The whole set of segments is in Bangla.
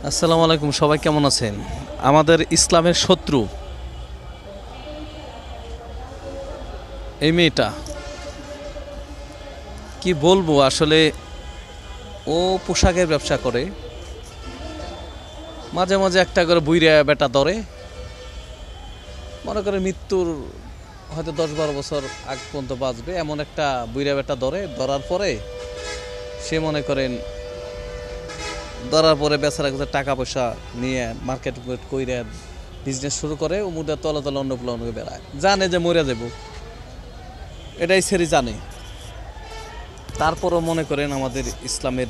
আসসালামু আলাইকুম, সবাই কেমন আছেন? আমাদের ইসলামের শত্রু এই মেয়েটা, কি বলবো আসলে। ও পোশাকের ব্যবসা করে, মাঝে মাঝে একটা করে বুইরা বেটা ধরে, মনে করে মৃত্যুর হয়তো 10-12 বছর আগ পর্যন্ত বাঁচবে এমন একটা বুইরা বেটা ধরার পরে সে মনে করেন ধরার পরে বেচারা কাছে টাকা পয়সা নিয়ে মার্কেট কইরা বিজনেস শুরু করে, ও মুদার তলে তলে অন্য প্লান হয়ে বেড়ায়, জানে যে মরে যাব, এটাই সেরি জানে। তারপরও মনে করেন আমাদের ইসলামের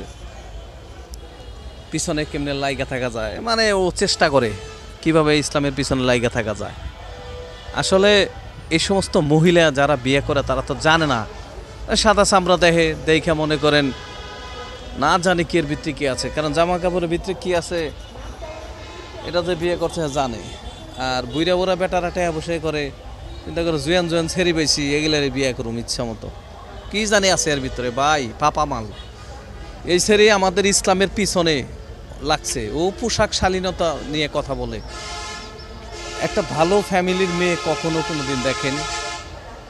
পিছনে কেমনে লাইগা থাকা যায়, মানে ও চেষ্টা করে কিভাবে ইসলামের পিছনে লাইগা থাকা যায়। আসলে এই সমস্ত মহিলা যারা বিয়ে করে তারা তো জানে না, সাদা চামড়া দেখে মনে করেন না জানি কি এর ভিতরে কি আছে, কারণ জামা কাপড়ের ভিতরে কি আছে এটা যে বিয়ে করছে জানে। আর বুড়া বুড়া বেটারা টেয়া বসে করে চিন্তা করে জুয়ান জুয়ান ছেড়ি পেয়েছি, এগুলারে বিয়ে করুম ইচ্ছা মতো, কি জানি আছে এর ভিতরে ভাই পাপা মাল। এই ছেড়ে আমাদের ইসলামের পিছনে লাগছে। ও পোশাক শালীনতা নিয়ে কথা বলে। একটা ভালো ফ্যামিলির মেয়ে কখনো কোনো দিন দেখেন?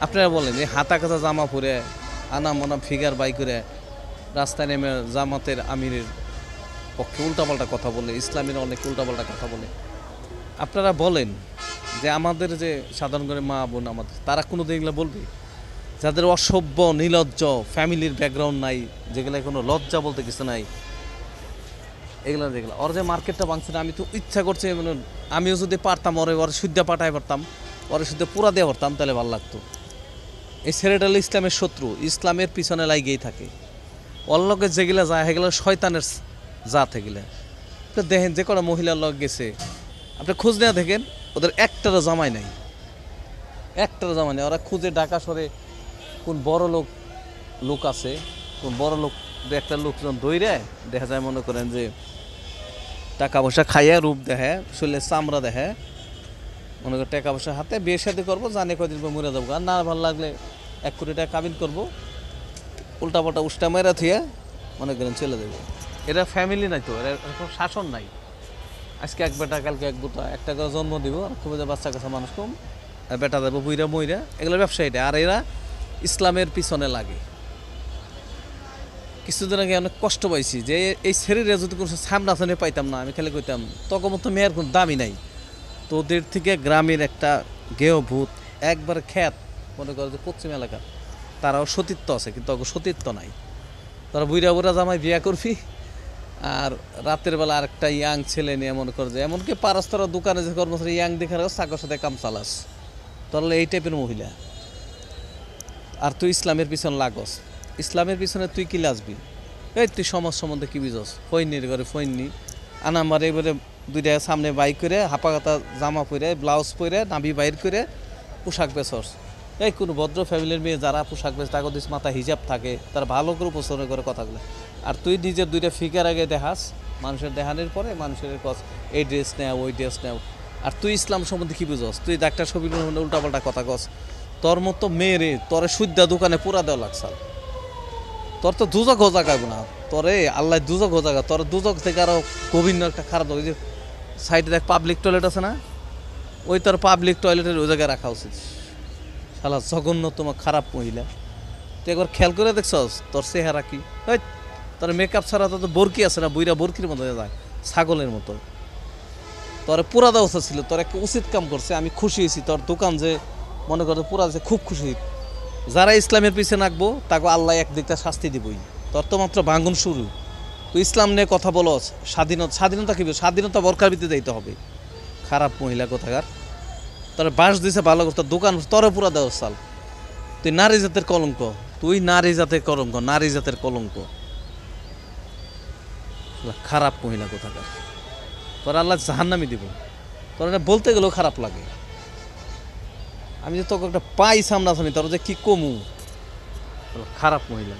আপনারা বলেন, এই হাতা কাটা জামা পরে আনা মনা ফিগার বাই করে রাস্তায় নেমে জামাতের আমিরের পক্ষে উল্টাপাল্টা কথা বলে, ইসলামের অনেক উল্টাপাল্টা কথা বলে। আপনারা বলেন যে আমাদের যে সাধারণ করে মা বোন আমাদের, তারা কোনো দিন এগুলো বলবে? যাদের অসভ্য নির্লজ্জ ফ্যামিলির ব্যাকগ্রাউন্ড নাই, যেগুলো কোনো লজ্জা বলতে কিছু নাই, এগুলো যেগুলো ওর যে মার্কেটটা ভাঙছে না, আমি তো ইচ্ছা করছে মানে আমিও যদি পারতাম ওর শুদ্ধা পাঠায় পারতাম, ওর শুদ্ধা পুরা দিয়ে পারতাম, তাহলে ভালো লাগতো। এই ছেলেটা হলো ইসলামের শত্রু, ইসলামের পিছনে লাগিয়েই থাকে। অল্লকে যেগুলা যায় সেগুলো শয়তানের জাত। এগুলা তো দেখেন, যে কোনো মহিলার লগ গেছে আপনি খোঁজ নেওয়া দেখেন, ওদের একটারও জামাই নাই, একটারও জামাই নেই। ওরা খুঁজে ঢাকা শহরে কোন বড় লোক আছে, কোন বড় লোক একটা লোকজন দইরে দেখা যায়, মনে করেন যে টাকা পয়সা খাইয়া রূপ দেখে, শরীরে চামড়া দেখে, মনে করেন টাকা পয়সা হাতে বিয়ে শাদী করবো, জানে কদিন পর মরে যাবো, আর না ভালো লাগলে 1 কোটি টাকা কাবিন করবো, উল্টা পাল্টা উষ্টা মেরা থুয়ে মনে করেন চলে যাবে। এরা ফ্যামিলি নাই তো, এরা কোনো শাসন নাই। আজকে এক বেটা কালকে এক বুটা, একটা করে জন্ম দিব, খুব বাচ্চা কাছে মানুষ কম, বেটা দেবো বুইরা মইরা, এগুলো ব্যবসা এটা। আর এরা ইসলামের পিছনে লাগে। কিছুদিন আগে অনেক কষ্ট পাইছি যে এই শরীরে যদি কোনো সামনাসামনি পাইতাম না, আমি খালি কইতাম তখন তো মেয়ের কোনো দামই নাই। তো ওদের থেকে গ্রামের একটা গেহ ভূত একবার খ্যাত, মনে করে যে পশ্চিম এলাকার, তারাও সতীত্ব আছে, কিন্তু ওকে সতীত্ব নাই। তারা বুইরা বুড়া জামাই বিয়া করবি, আর রাতের বেলা আরেকটা ইয়াং ছেলে নিয়ে মনে করে যে, এমনকি পারস্তরা দোকানে যে কর্মচারী ইয়াং দেখার চাকর সাথে কাম চালাস, তাহলে এই টাইপের মহিলা। আর তুই ইসলামের পিছনে লাগস, ইসলামের পিছনে তুই কি লাজবি? এই তুই সমাজ সম্বন্ধে কি বুঝস? ফৈনির ঘরে ফৈনি আনা আমার এবারে দুইটা সামনে বাইক করে হাপা কাতা জামা পরে ব্লাউজ পরে নাভি বাইর করে পোশাক বেচস। এই কোনো ভদ্র ফ্যামিলির মেয়ে যারা পোশাক বেচ, তাকে দিস মাথা হিজাব থাকে, তারা ভালো করে উপস্থাপন করে কথাগুলো। আর তুই নিজের দুইটা ফিগার আগে দেখাস, মানুষের দেখানোর পরে মানুষের কস এই ড্রেস নেও ওই ড্রেস নেও। আর তুই ইসলাম সম্বন্ধে কী বুঝস? তুই ডাক্তার শফিকুর রহমানের উল্টাপাল্টা কথা কস। তোর মতো মেয়েরে তোরে শুদ্ধা দোকানে পুরা দেওয়া লাগছাল। তোর তো দুজক হোজা গাইব না, তোরে আল্লাহ দুজক হোজা গা। তোর দুজক থেকে আরও গোবিন্দ একটা খারাপ, ওই যে সাইডে দেখ পাবলিক টয়লেট আছে না, ওই তোর পাবলিক টয়লেটের ওই জায়গায় রাখা উচিত। শালা জঘন্য তোমার খারাপ মহিলা। তুই একবার খেয়াল করে দেখছস তোর চেহারা কি? ওই তোর মেকআপ ছাড়া তো বরকি আছে না, বুইরা বরকির মতো যায়, ছাগলের মতো। তোর পুরা দেওয়া উচিত ছিল, তোর একটা উচিত কাম করছে, আমি খুশি হয়েছি। তোর দোকান যে মনে করে পুরা যে খুব খুশি। যারা ইসলামের পিছনে রাখবো তাকে আল্লাহ একদিকটা শাস্তি দিবই। তোর তো মাত্র ভাঙন শুরু। তুই ইসলাম নিয়ে কথা বলস, স্বাধীনতা কি? স্বাধীনতা বরকার ভিত্তিতে দিতে হবে। খারাপ মহিলা কোথাকার। তোর বাঁশ দিছে ভালো, তোর দোকান তোরে পুরা দেওয়া সাল। তুই নারী জাতের কলঙ্ক, তুই নারী জাতের কলঙ্ক, নারী জাতের কলঙ্ক। খারাপ মহিলা কোথাকার। তোর আল্লাহ জাহান্নামি দিব। তোর বলতে গেলেও খারাপ লাগে। আমি যে তোকে একটা পাই সামনাসামনি, তোর যে কি কমু। খারাপ মহিলা।